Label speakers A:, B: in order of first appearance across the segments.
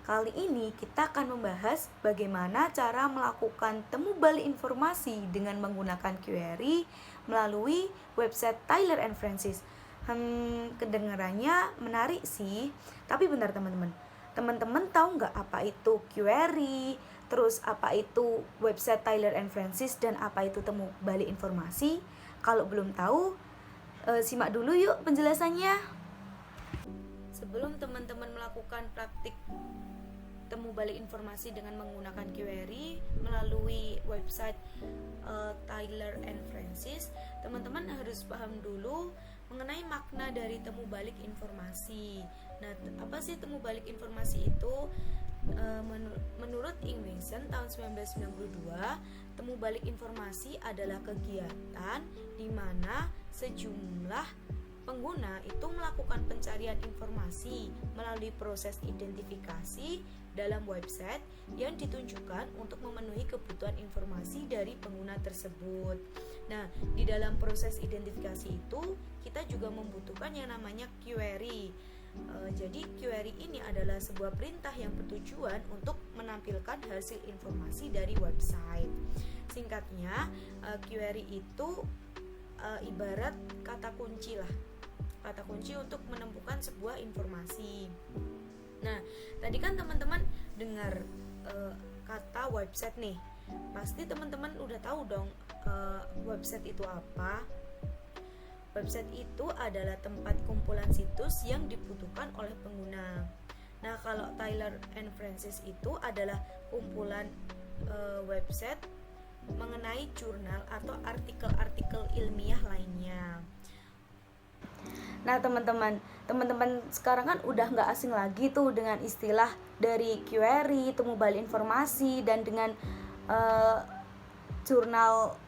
A: Kali ini kita akan membahas bagaimana cara melakukan temu balik informasi dengan menggunakan query melalui website Tyler and Francis. Kedengarannya menarik sih, tapi bentar teman-teman. Teman-teman tahu nggak apa itu query, terus apa itu website Tyler and Francis, dan apa itu temu balik informasi? Kalau belum tahu, simak dulu yuk penjelasannya. Sebelum teman-teman melakukan praktik temu balik informasi dengan menggunakan query melalui website Tyler and Francis, teman-teman harus paham dulu mengenai makna dari temu balik informasi. Nah, apa sih temu balik informasi itu? Menurut Ingmason tahun 1992, temu balik informasi adalah kegiatan di mana sejumlah pengguna itu melakukan pencarian informasi melalui proses identifikasi dalam website yang ditunjukkan untuk memenuhi kebutuhan informasi dari pengguna tersebut. Nah, di dalam proses identifikasi itu kita juga membutuhkan yang namanya query. Jadi query ini adalah sebuah perintah yang bertujuan untuk menampilkan hasil informasi dari website. Singkatnya, query itu ibarat kata kunci lah. Kata kunci untuk menemukan sebuah informasi. Nah, tadi kan teman-teman dengar kata website nih. Pasti teman-teman udah tahu dong website itu apa. Website itu adalah tempat kumpulan situs yang dibutuhkan oleh pengguna. Nah, kalau Tyler and Francis itu adalah kumpulan website mengenai jurnal atau artikel-artikel ilmiah lainnya. Nah, teman-teman sekarang kan udah nggak asing lagi tuh dengan istilah dari query, temu balik informasi, dan dengan jurnal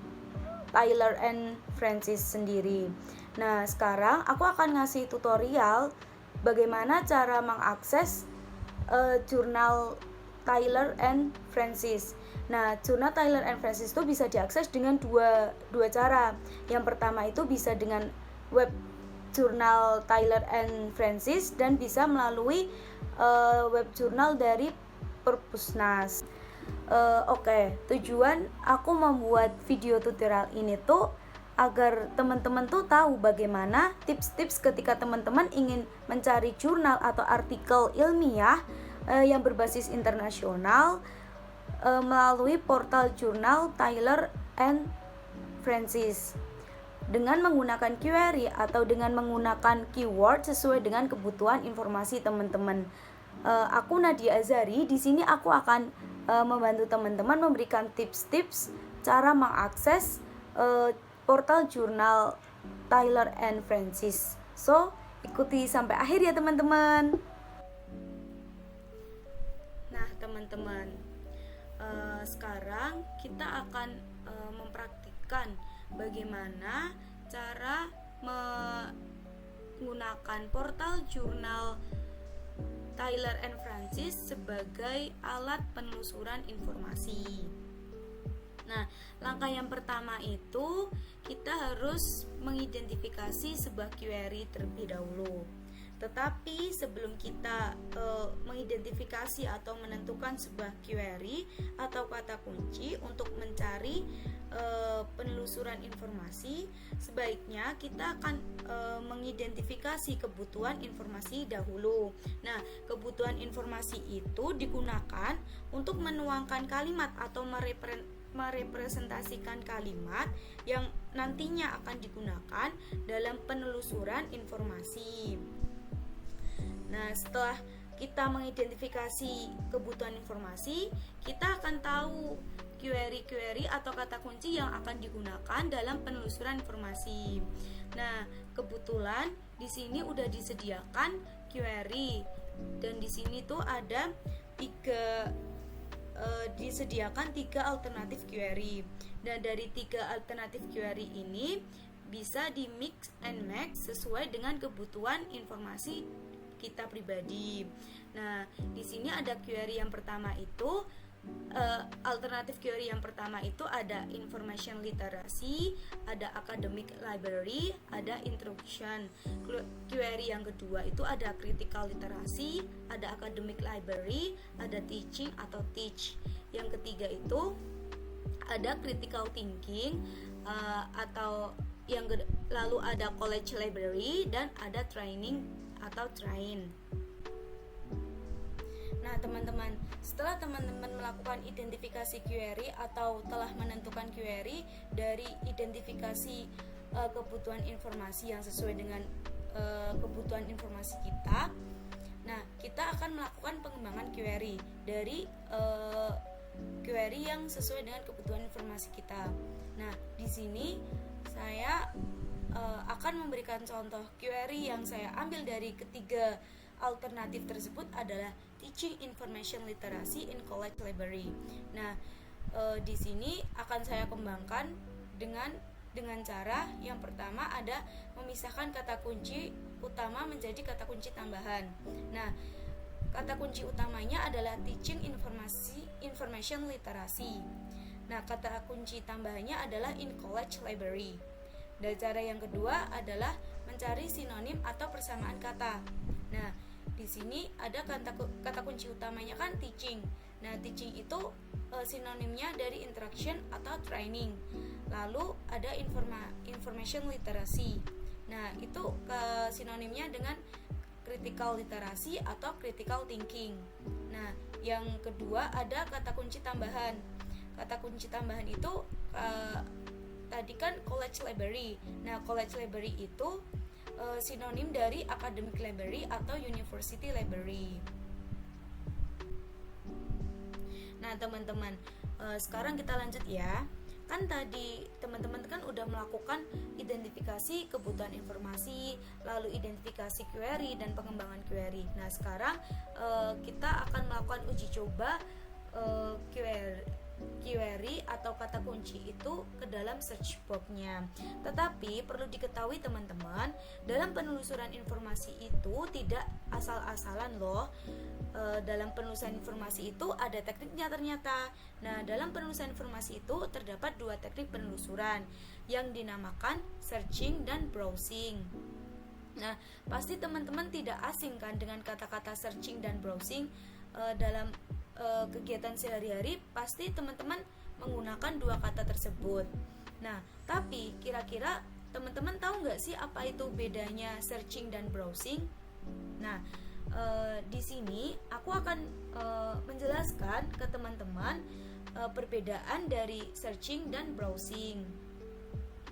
A: Tyler and Francis sendiri. Nah, sekarang aku akan ngasih tutorial bagaimana cara mengakses jurnal Tyler and Francis. Nah, jurnal Tyler and Francis itu bisa diakses dengan dua cara. Yang pertama itu bisa dengan web jurnal Tyler and Francis, dan bisa melalui web jurnal dari Perpusnas. Oke, tujuan aku membuat video tutorial ini tuh agar teman-teman tuh tahu bagaimana tips-tips ketika teman-teman ingin mencari jurnal atau artikel ilmiah yang berbasis internasional melalui portal jurnal Tyler and Francis dengan menggunakan query atau dengan menggunakan keyword sesuai dengan kebutuhan informasi teman-teman. Aku Nadia Azari. Di sini aku akan membantu teman-teman memberikan tips-tips cara mengakses portal jurnal Tyler and Francis. So, ikuti sampai akhir ya teman-teman. Nah, teman-teman, sekarang kita akan mempraktikkan bagaimana cara menggunakan portal jurnal Tyler and Francis sebagai alat penelusuran informasi. Nah, langkah yang pertama itu kita harus mengidentifikasi sebuah query terlebih dahulu. Tetapi sebelum kita mengidentifikasi atau menentukan sebuah query atau kata kunci untuk mencari penelusuran informasi, sebaiknya kita akan mengidentifikasi kebutuhan informasi dahulu. Nah, kebutuhan informasi itu digunakan untuk menuangkan kalimat atau merepresentasikan kalimat yang nantinya akan digunakan dalam penelusuran informasi. Nah, setelah kita mengidentifikasi kebutuhan informasi, kita akan tahu query-query atau kata kunci yang akan digunakan dalam penelusuran informasi. Nah, kebetulan di sini udah disediakan query, dan di sini tuh ada disediakan 3 alternatif query. Dan dari 3 alternatif query ini bisa di mix and match sesuai dengan kebutuhan informasi kita pribadi. Nah, di sini ada query yang pertama itu alternatif query yang pertama itu ada information literacy, ada academic library, ada introduction. Query yang kedua itu ada critical literacy, ada academic library, ada teaching atau teach. Yang ketiga itu ada critical thinking, atau lalu ada college library, dan ada training atau train. Nah teman-teman, setelah teman-teman melakukan identifikasi query atau telah menentukan query dari identifikasi kebutuhan informasi yang sesuai dengan kebutuhan informasi kita, nah kita akan melakukan pengembangan query dari query yang sesuai dengan kebutuhan informasi kita. Nah di sini saya akan memberikan contoh query yang saya ambil dari ketiga alternatif tersebut adalah Teaching Information Literacy in College Library. Nah, di sini akan saya kembangkan dengan cara yang pertama ada memisahkan kata kunci utama menjadi kata kunci tambahan. Nah, kata kunci utamanya adalah Teaching Information Literacy. Nah, kata kunci tambahannya adalah in College Library. Dan cara yang kedua adalah mencari sinonim atau persamaan kata. Nah, di sini ada kata kunci utamanya kan teaching. Nah, teaching itu sinonimnya dari interaction atau training. Lalu ada information literacy. Nah, itu sinonimnya dengan critical literacy atau critical thinking. Nah, yang kedua ada kata kunci tambahan. Kata kunci tambahan itu tadi kan college library. Nah, college library itu sinonim dari academic library atau university library. Nah teman-teman, sekarang kita lanjut ya. Kan tadi teman-teman kan udah melakukan identifikasi kebutuhan informasi, lalu identifikasi query dan pengembangan query. Nah sekarang kita akan melakukan uji coba query atau kata kunci itu ke dalam search box-nya. Tetapi perlu diketahui teman-teman, dalam penelusuran informasi itu tidak asal-asalan loh. Dalam penelusuran informasi itu ada tekniknya ternyata. Nah, dalam penelusuran informasi itu terdapat dua teknik penelusuran yang dinamakan searching dan browsing. Nah, pasti teman-teman tidak asing kan dengan kata-kata searching dan browsing. Dalam kegiatan sehari-hari pasti teman-teman menggunakan dua kata tersebut. Nah, tapi kira-kira teman-teman tahu nggak sih apa itu bedanya searching dan browsing? Nah, di sini aku akan menjelaskan ke teman-teman perbedaan dari searching dan browsing.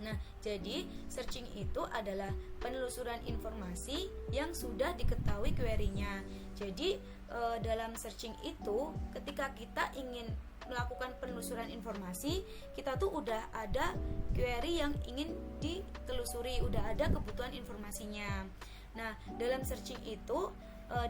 A: Nah, jadi searching itu adalah penelusuran informasi yang sudah diketahui query-nya. Jadi dalam searching itu ketika kita ingin melakukan penelusuran informasi, kita tuh udah ada query yang ingin ditelusuri, udah ada kebutuhan informasinya. Nah, dalam searching itu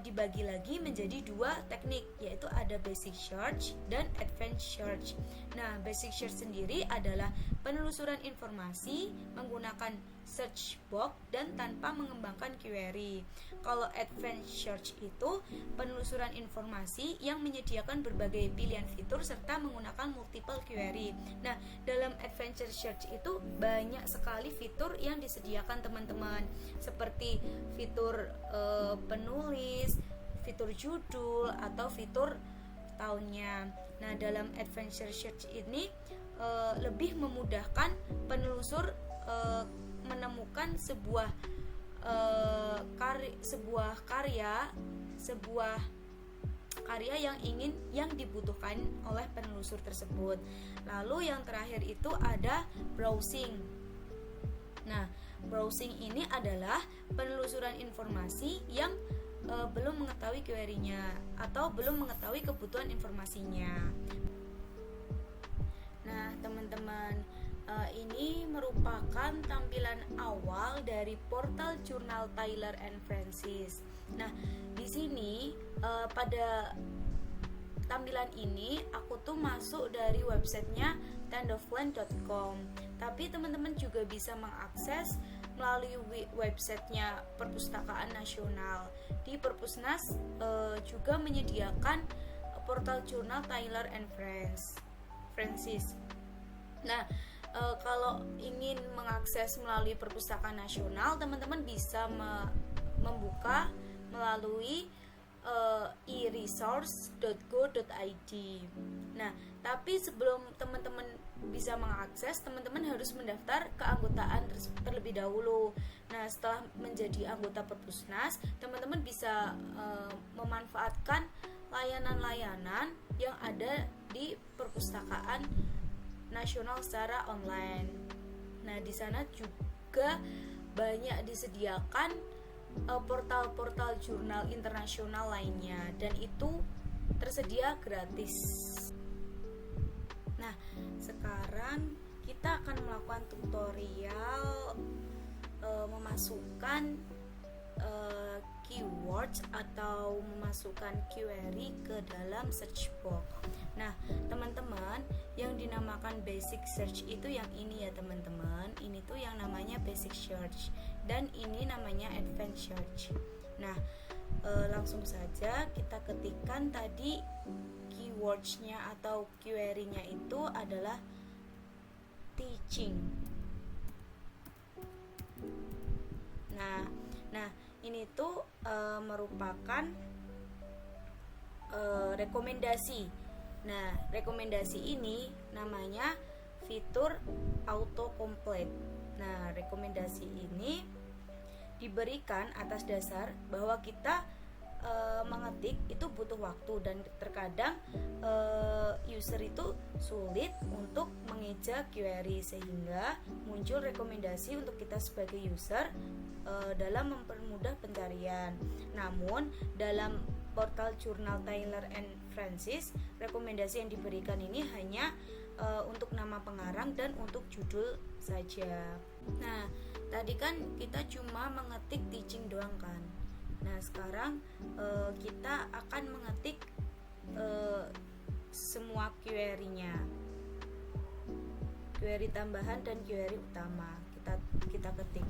A: dibagi lagi menjadi dua teknik, yaitu ada basic search dan advanced search. Nah, basic search sendiri adalah penelusuran informasi menggunakan search box dan tanpa mengembangkan query. Kalau advanced search itu penelusuran informasi yang menyediakan berbagai pilihan fitur serta menggunakan multiple query. Nah, dalam advanced search itu banyak sekali fitur yang disediakan teman-teman, seperti fitur penulis, fitur judul, atau fitur tahunnya. Nah, dalam advanced search ini lebih memudahkan penelusur menemukan sebuah karya yang dibutuhkan oleh penelusur tersebut. Lalu yang terakhir itu ada browsing. Nah, browsing ini adalah penelusuran informasi yang belum mengetahui query-nya atau belum mengetahui kebutuhan informasinya. Nah, teman-teman, ini merupakan tampilan awal dari portal jurnal Taylor and Francis. Nah, di sini pada tampilan ini aku tuh masuk dari websitenya tendofland.com. Tapi teman-teman juga bisa mengakses melalui websitenya Perpustakaan Nasional. Di Perpusnas juga menyediakan portal jurnal Taylor and Francis. Nah, kalau ingin mengakses melalui perpustakaan nasional, teman-teman bisa membuka melalui e-resource.go.id. Nah, tapi sebelum teman-teman bisa mengakses, teman-teman harus mendaftar keanggotaan terlebih dahulu. Nah, setelah menjadi anggota Perpusnas, teman-teman bisa memanfaatkan layanan-layanan yang ada di perpustakaan nasional secara online. Nah, di sana juga banyak disediakan portal-portal jurnal internasional lainnya, dan itu tersedia gratis. Nah, sekarang kita akan melakukan tutorial memasukkan keywords atau memasukkan query ke dalam search box. Nah, teman-teman, yang dinamakan basic search itu yang ini ya teman-teman. Ini tuh yang namanya basic search, dan ini namanya advanced search. Nah, langsung saja kita ketikkan tadi keywordsnya atau query-nya itu adalah teaching. Nah, ini tuh merupakan rekomendasi. Nah, rekomendasi ini namanya fitur autocomplete. Nah, rekomendasi ini diberikan atas dasar bahwa kita mengetik itu butuh waktu, dan terkadang user itu sulit untuk mengeja query, sehingga muncul rekomendasi untuk kita sebagai user dalam mempermudah pencarian. Namun dalam portal jurnal Taylor and Francis, rekomendasi yang diberikan ini hanya untuk nama pengarang dan untuk judul saja. Nah, tadi kan kita cuma mengetik teaching doang kan. Nah, sekarang kita akan mengetik semua query-nya, query tambahan dan query utama. Kita ketik.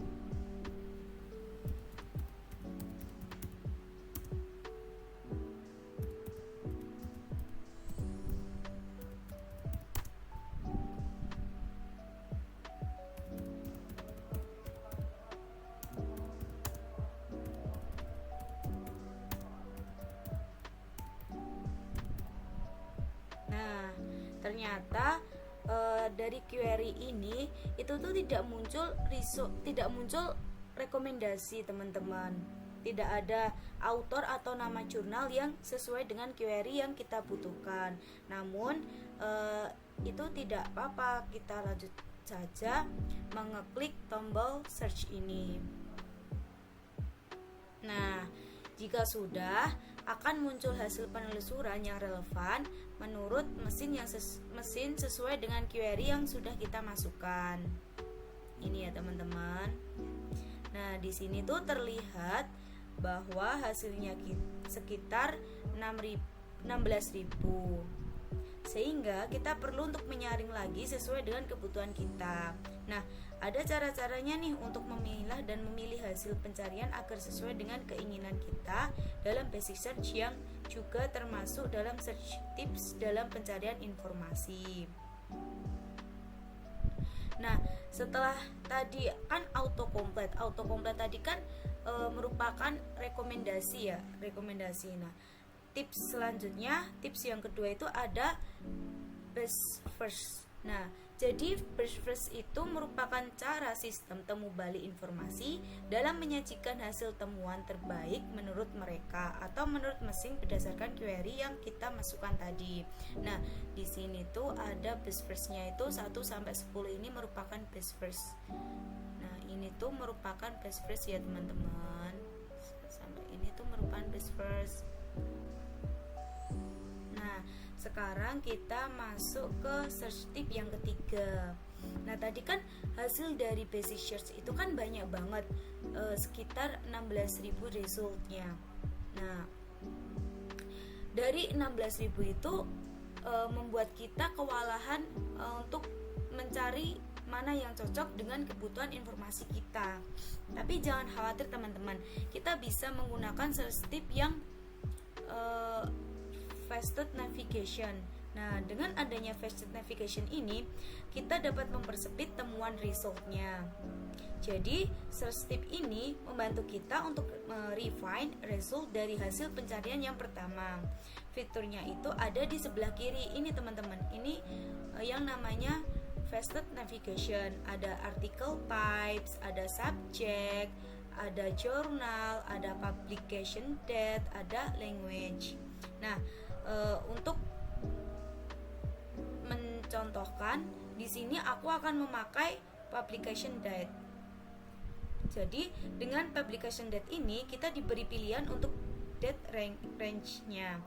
A: Ternyata dari query ini itu tuh tidak muncul rekomendasi teman-teman. Tidak ada author atau nama jurnal yang sesuai dengan query yang kita butuhkan. Namun itu tidak apa-apa, kita lanjut saja mengeklik tombol search ini. Nah, jika sudah, akan muncul hasil penelusuran yang relevan menurut mesin sesuai dengan query yang sudah kita masukkan. Ini ya teman-teman. Nah, di sini tuh terlihat bahwa hasilnya sekitar 16.000. Sehingga kita perlu untuk menyaring lagi sesuai dengan kebutuhan kita. Nah, ada cara-caranya nih untuk memilah dan memilih hasil pencarian agar sesuai dengan keinginan kita dalam basic search, yang juga termasuk dalam search tips dalam pencarian informasi. Nah, setelah tadi kan autocomplete tadi kan merupakan rekomendasi ya, rekomendasi. Nah, tips selanjutnya, tips yang kedua itu ada best first. Nah, jadi best first itu merupakan cara sistem temu balik informasi dalam menyajikan hasil temuan terbaik menurut mereka atau menurut mesin berdasarkan query yang kita masukkan tadi. Nah, di sini tuh ada best first-nya itu 1 sampai 10 ini merupakan best first. Nah, ini tuh merupakan best first ya, teman-teman. Sampai ini tuh merupakan best first. Nah, sekarang kita masuk ke search tip yang ketiga. Nah, tadi kan hasil dari basic search itu kan banyak banget, sekitar 16.000 resultnya. Nah, dari 16.000 itu membuat kita kewalahan untuk mencari mana yang cocok dengan kebutuhan informasi kita. Tapi jangan khawatir teman-teman, kita bisa menggunakan search tip yang faceted navigation. Nah, dengan adanya faceted navigation ini, kita dapat mempersempit temuan resultnya. Jadi, search tip ini membantu kita untuk refine result dari hasil pencarian yang pertama. Fiturnya itu ada di sebelah kiri ini teman-teman. Ini yang namanya faceted navigation. Ada article types, ada subject, ada journal, ada publication date, ada language. Nah, untuk mencontohkan, di sini aku akan memakai publication date. Jadi, dengan publication date ini kita diberi pilihan untuk date range-nya.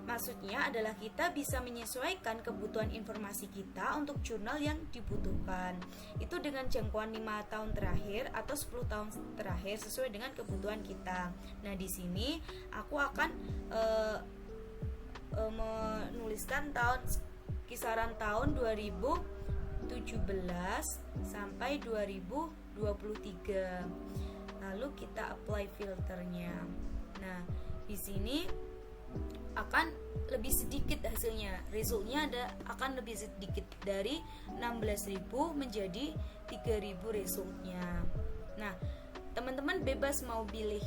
A: Maksudnya adalah kita bisa menyesuaikan kebutuhan informasi kita untuk jurnal yang dibutuhkan. Itu dengan jangkauan 5 tahun terakhir atau 10 tahun terakhir sesuai dengan kebutuhan kita. Nah, di sini aku akan menuliskan kisaran tahun 2017 sampai 2023. Lalu kita apply filternya. Nah, di sini akan lebih sedikit hasilnya. Resultnya akan lebih sedikit dari 16.000 menjadi 3.000 resultnya. Nah, teman-teman bebas mau pilih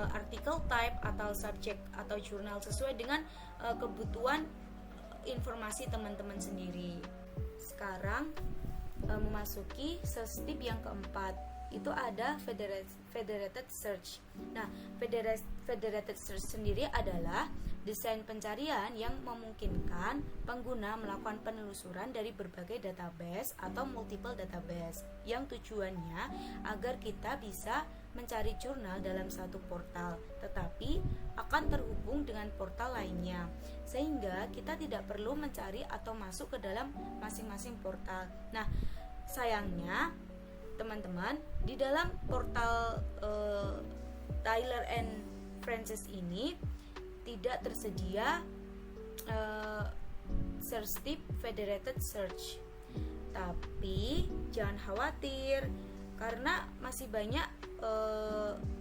A: article type atau subject atau jurnal sesuai dengan kebutuhan informasi teman-teman sendiri. Sekarang memasuki search tip yang keempat, itu ada federated search. Nah, federated search sendiri adalah desain pencarian yang memungkinkan pengguna melakukan penelusuran dari berbagai database atau multiple database, yang tujuannya agar kita bisa mencari jurnal dalam satu portal, tetapi akan terhubung dengan portal lainnya, sehingga kita tidak perlu mencari atau masuk ke dalam masing-masing portal. Nah, sayangnya teman-teman, di dalam portal Tyler and Francis ini tidak tersedia search tip federated search. Tapi jangan khawatir, karena masih banyak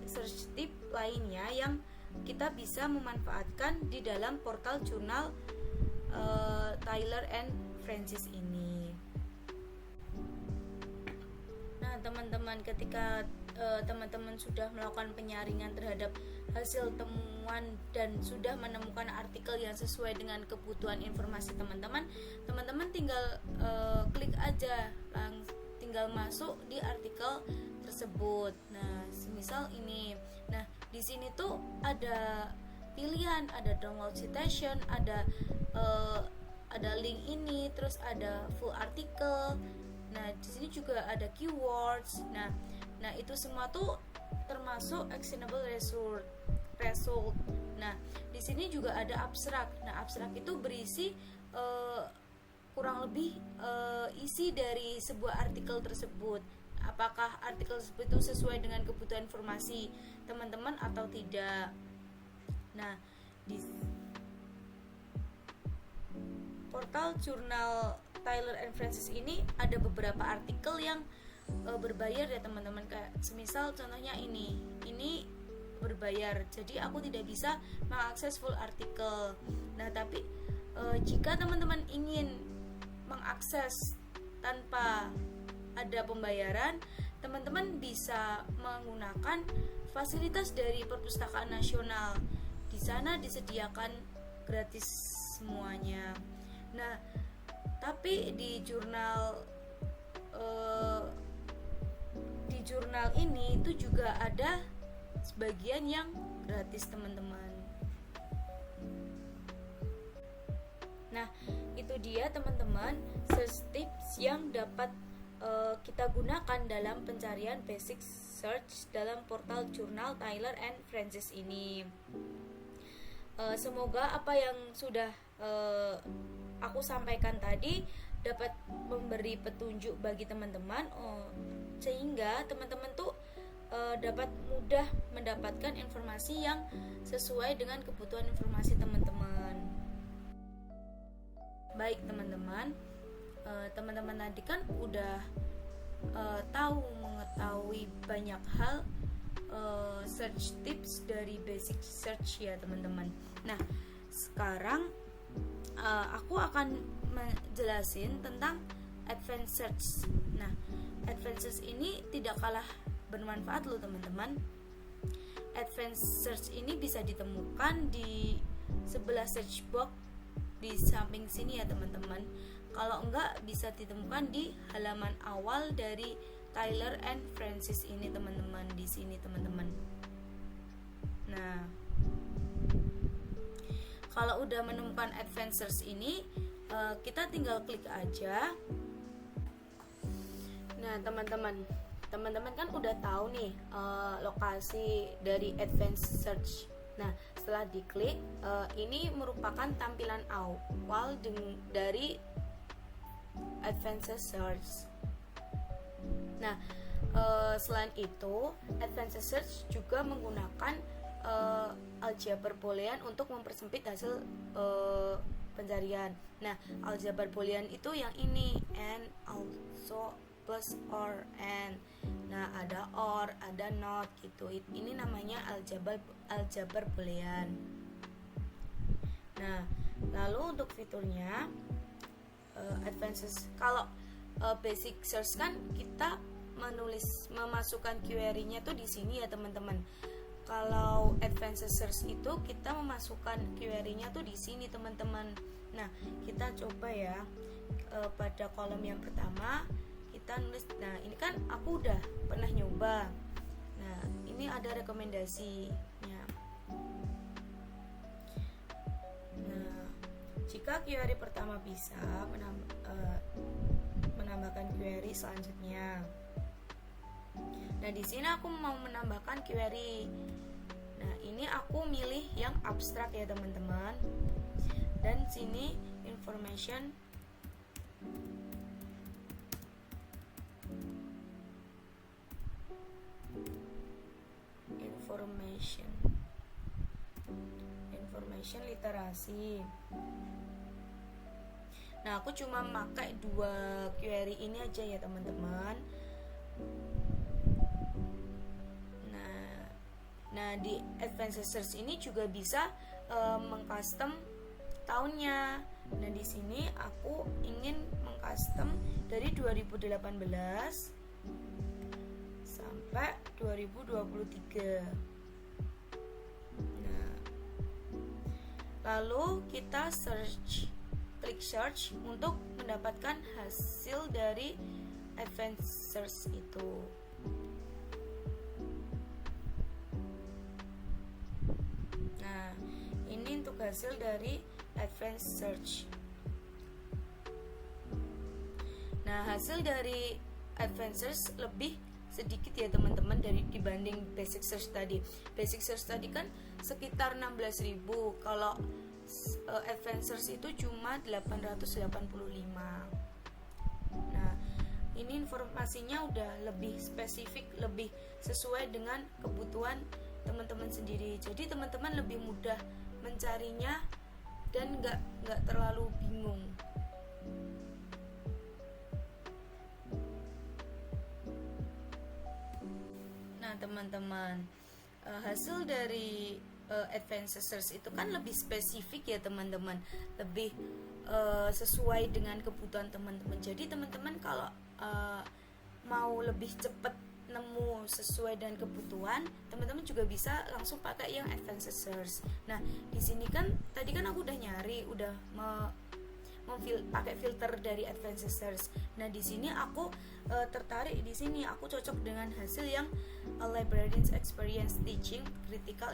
A: search tip lainnya yang kita bisa memanfaatkan di dalam portal jurnal Tyler and Francis ini. Nah, teman-teman, ketika teman-teman sudah melakukan penyaringan terhadap hasil temuan dan sudah menemukan artikel yang sesuai dengan kebutuhan informasi teman-teman tinggal klik aja, tinggal masuk di artikel tersebut. Nah, semisal ini. Nah, di sini tuh ada pilihan, ada download citation, ada link ini, terus ada full article. Nah, di sini juga ada keywords. Nah, itu semua tuh termasuk actionable result. Nah, di sini juga ada abstrak. Nah, abstrak itu berisi kurang lebih isi dari sebuah artikel tersebut. Apakah artikel tersebut itu sesuai dengan kebutuhan informasi teman-teman atau tidak. Nah, di portal jurnal Tyler and Francis ini ada beberapa artikel yang berbayar ya teman-teman, kayak semisal contohnya ini berbayar, jadi aku tidak bisa mengakses full artikel. Nah, tapi jika teman-teman ingin mengakses tanpa ada pembayaran, teman-teman bisa menggunakan fasilitas dari Perpustakaan Nasional. Di sana disediakan gratis semuanya. Nah, tapi di jurnal ini itu juga ada sebagian yang gratis teman-teman. Nah, itu dia teman-teman search tips yang dapat kita gunakan dalam pencarian basic search dalam portal jurnal Tyler and Francis ini. Semoga apa yang sudah aku sampaikan tadi dapat memberi petunjuk bagi teman-teman, sehingga teman-teman tuh dapat mudah mendapatkan informasi yang sesuai dengan kebutuhan informasi teman-teman. Baik teman-teman, teman-teman tadi kan udah mengetahui banyak hal search tips dari basic search ya teman-teman. Nah, sekarang aku akan menjelasin tentang advanced search. Nah, advanced search ini tidak kalah bermanfaat loh teman-teman. Advanced search ini bisa ditemukan di sebelah search box di samping sini ya teman-teman. Kalau enggak bisa ditemukan di halaman awal dari Tyler and Francis ini teman-teman, di sini teman-teman. Nah, kalau udah menemukan advanced search ini, kita tinggal klik aja. Nah, teman-teman kan udah tahu nih lokasi dari advanced search. Nah, setelah diklik, ini merupakan tampilan awal dari advanced search. Nah, selain itu, advanced search juga menggunakan aljabar boolean untuk mempersempit hasil pencarian. Nah, aljabar boolean itu yang ini, and also, plus, or, and. Nah, ada or, ada not gitu. Ini namanya aljabar boolean. Nah, lalu untuk fiturnya advanced, kalau basic search kan kita memasukkan query-nya tuh di sini ya teman-teman. Kalau advanced search itu kita memasukkan query-nya tuh di sini teman-teman. Nah, kita coba ya pada kolom yang pertama kita nulis. Nah, ini kan aku udah pernah nyoba. Nah, ini ada rekomendasinya. Nah, jika query pertama bisa menambahkan query selanjutnya. Nah, di sini aku mau menambahkan query. Nah, ini aku milih yang abstrak ya teman-teman. Dan sini information literasi. Nah, aku cuma pakai 2 query ini aja ya teman-teman. Nah, di advanced search ini juga bisa mengcustom tahunnya. Nah, di sini aku ingin mengcustom dari 2018 sampai 2023. Nah, lalu kita klik search untuk mendapatkan hasil dari advanced search itu. Nah, ini untuk hasil dari advanced search. Nah, hasil dari advanced search lebih sedikit ya teman-teman dibanding basic search tadi. Basic search tadi kan sekitar 16.000. Kalau advanced search itu cuma 885. Nah, ini informasinya udah lebih spesifik, lebih sesuai dengan kebutuhan teman-teman sendiri. Jadi teman-teman lebih mudah mencarinya dan nggak terlalu bingung. Nah, teman-teman, hasil dari advanced search itu kan lebih spesifik ya teman-teman, lebih sesuai dengan kebutuhan teman-teman. Jadi teman-teman kalau mau lebih cepat nemu sesuai dengan kebutuhan, teman-teman juga bisa langsung pakai yang advanced search. Nah, di sini kan tadi kan aku udah nyari, udah pakai filter dari advanced search. Nah, di sini aku tertarik, di sini aku cocok dengan hasil yang librarians experience teaching critical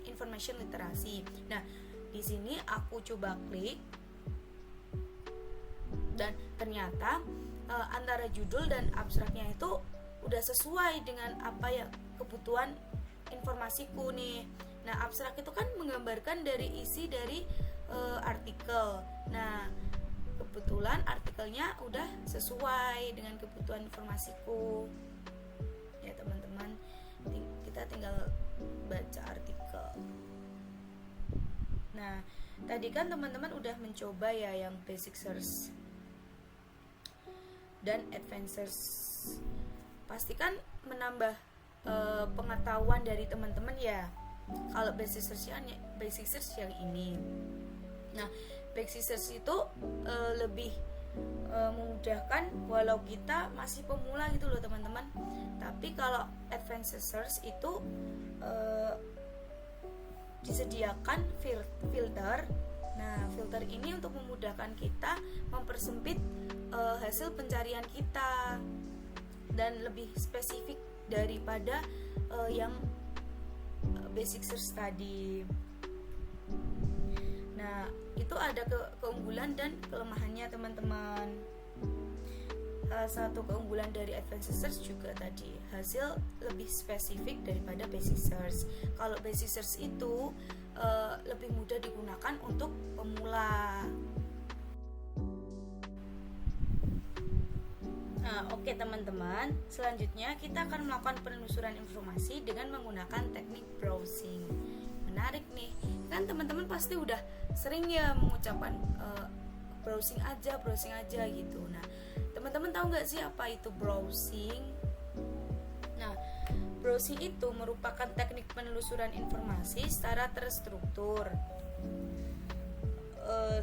A: information literacy. Nah, di sini aku coba klik dan ternyata antara judul dan abstraknya itu udah sesuai dengan apa ya kebutuhan informasiku nih. Nah, abstrak itu kan menggambarkan dari isi dari artikel. Nah, kebetulan artikelnya udah sesuai dengan kebutuhan informasiku. Ya, teman-teman, kita tinggal baca artikel. Nah, tadi kan teman-teman udah mencoba ya yang basic search dan advanced search. Pastikan menambah pengetahuan dari teman-teman ya. Kalau basic search yang ini. Nah, basic search itu lebih memudahkan walau kita masih pemula gitu loh teman-teman. Tapi kalau advanced search itu disediakan filter. Nah, filter ini untuk memudahkan kita mempersempit hasil pencarian kita dan lebih spesifik daripada yang basic search tadi. Nah, itu ada keunggulan dan kelemahannya teman-teman. Salah satu keunggulan dari advanced search juga tadi hasil lebih spesifik daripada basic search. Kalau basic search itu lebih mudah digunakan untuk pemula. Nah, oke teman-teman, selanjutnya kita akan melakukan penelusuran informasi dengan menggunakan teknik browsing. Menarik nih, kan teman-teman pasti udah sering ya mengucapkan browsing aja gitu. Nah, teman-teman tahu nggak sih apa itu browsing? Nah, browsing itu merupakan teknik penelusuran informasi secara terstruktur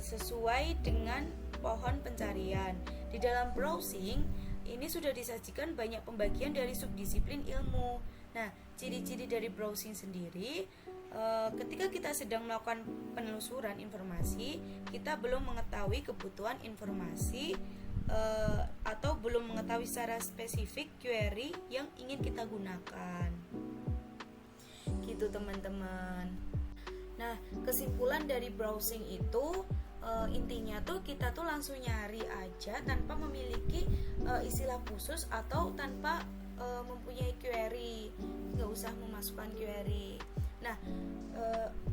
A: sesuai dengan pohon pencarian. Di dalam browsing ini sudah disajikan banyak pembagian dari subdisiplin ilmu. Nah, ciri-ciri dari browsing sendiri, ketika kita sedang melakukan penelusuran informasi, kita belum mengetahui kebutuhan informasi atau belum mengetahui secara spesifik query yang ingin kita gunakan. Gitu teman-teman. Nah, kesimpulan dari browsing itu intinya tuh kita tuh langsung nyari aja tanpa memiliki istilah khusus atau tanpa mempunyai query, nggak usah memasukkan query. Nah,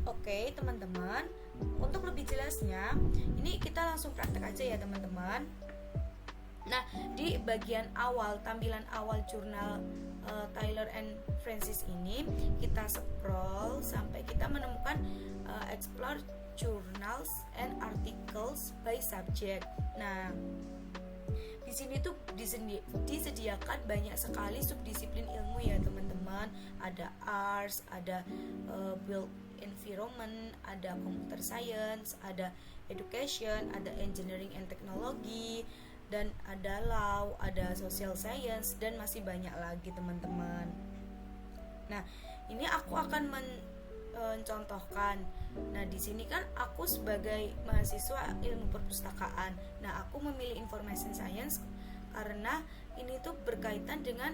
A: oke, teman-teman, untuk lebih jelasnya ini kita langsung praktek aja ya teman-teman. Nah, di bagian awal, tampilan awal jurnal Taylor and Francis ini, kita scroll sampai kita menemukan explore journals and articles by subject. Nah, di sini tuh disediakan banyak sekali subdisiplin ilmu ya teman-teman. Ada arts, ada built environment, ada computer science, ada education, ada engineering and technology, dan ada law, ada social science, dan masih banyak lagi teman-teman. Nah, ini aku akan mencontohkan. Nah, di sini kan aku sebagai mahasiswa ilmu perpustakaan. Nah, aku memilih information science karena ini tuh berkaitan dengan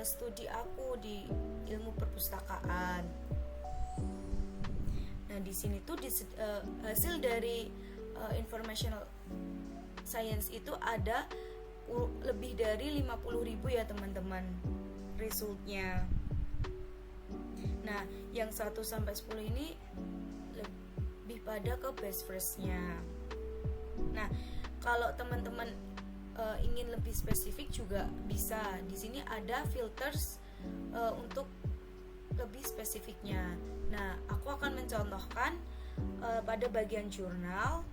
A: studi aku di ilmu perpustakaan. Nah, di sini tuh hasil dari informational science itu ada lebih dari 50.000 ya teman-teman resultnya. Nah, yang 1 sampai 10 ini lebih pada ke best first-nya. Nah, kalau teman-teman ingin lebih spesifik juga bisa. Di sini ada filters untuk lebih spesifiknya. Nah, aku akan mencontohkan pada bagian jurnal.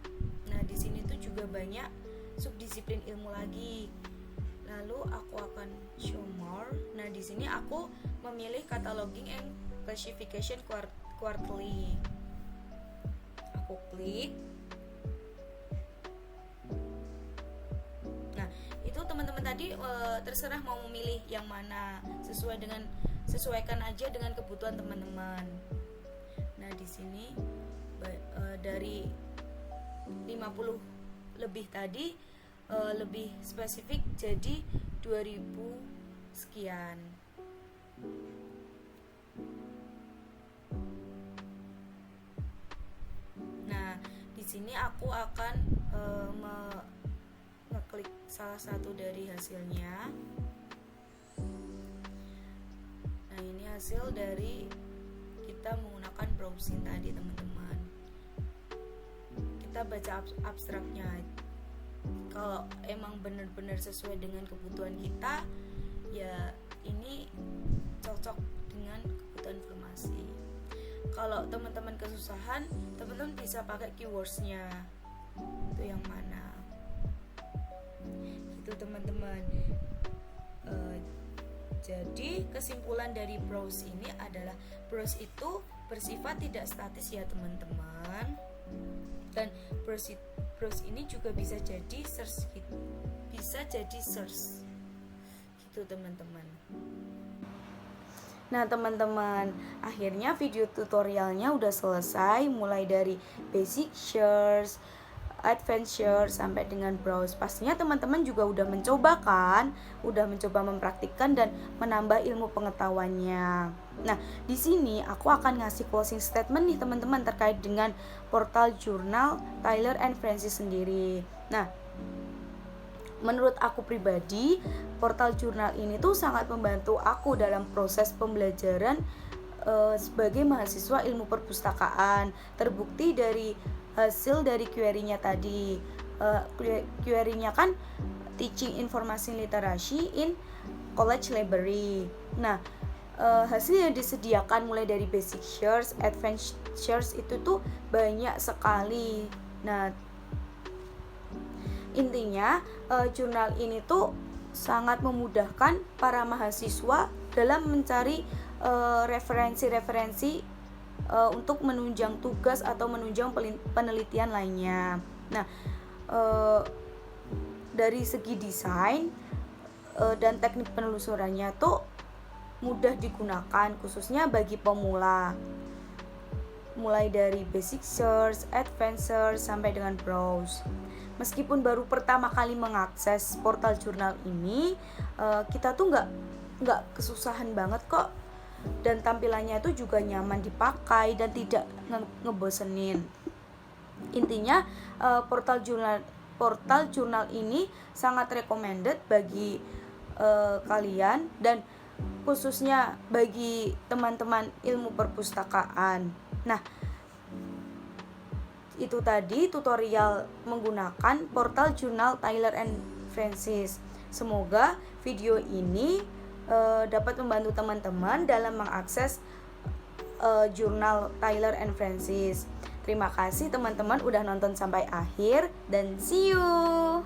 A: Nah, di sini tuh juga banyak subdisiplin ilmu lagi. Lalu aku akan show more. Nah, di sini aku memilih cataloging and classification quarterly. Aku klik. Nah, itu teman-teman tadi terserah mau memilih yang mana, sesuaikan aja dengan kebutuhan teman-teman. Nah, di sini dari 50 lebih tadi lebih spesifik jadi 2000 sekian. Nah, di sini aku akan ngeklik salah satu dari hasilnya. Nah, ini hasil dari kita menggunakan browsing tadi teman-teman. Kita baca abstraknya. Kalau emang benar-benar sesuai dengan kebutuhan kita, ya ini cocok dengan kebutuhan informasi. Kalau teman-teman kesusahan, teman-teman bisa pakai keywordsnya. Itu yang mana? Itu teman-teman. Jadi kesimpulan dari browse ini adalah browse itu bersifat tidak statis ya teman-teman. dan browse ini juga bisa jadi search gitu. Gitu teman-teman. Nah teman-teman, akhirnya video tutorialnya udah selesai, mulai dari basic search, advanced search sampai dengan browse. Pastinya teman-teman juga udah mencoba kan, udah mencoba mempraktikkan dan menambah ilmu pengetahuannya. Nah, di sini aku akan ngasih closing statement nih teman-teman terkait dengan portal jurnal Tyler and Francis sendiri. Nah, menurut aku pribadi, portal jurnal ini tuh sangat membantu aku dalam proses pembelajaran sebagai mahasiswa ilmu perpustakaan. Terbukti dari hasil dari query-nya tadi. Query-nya kan teaching information literacy in college library. Nah, hasil yang disediakan mulai dari basic search, advanced search itu tuh banyak sekali. Nah, intinya jurnal ini tuh sangat memudahkan para mahasiswa dalam mencari referensi-referensi untuk menunjang tugas atau menunjang penelitian lainnya. Nah, dari segi desain dan teknik penelusurannya tuh mudah digunakan khususnya bagi pemula. Mulai dari basic search, advanced search sampai dengan browse. Meskipun baru pertama kali mengakses portal jurnal ini, kita tuh nggak kesusahan banget kok, dan tampilannya itu juga nyaman dipakai dan tidak ngebosenin. Intinya portal jurnal ini sangat recommended bagi kalian dan khususnya bagi teman-teman ilmu perpustakaan. Nah, itu tadi tutorial menggunakan portal jurnal Tyler and Francis. Semoga video ini dapat membantu teman-teman dalam mengakses jurnal Tyler and Francis. Terima kasih teman-teman udah nonton sampai akhir dan see you.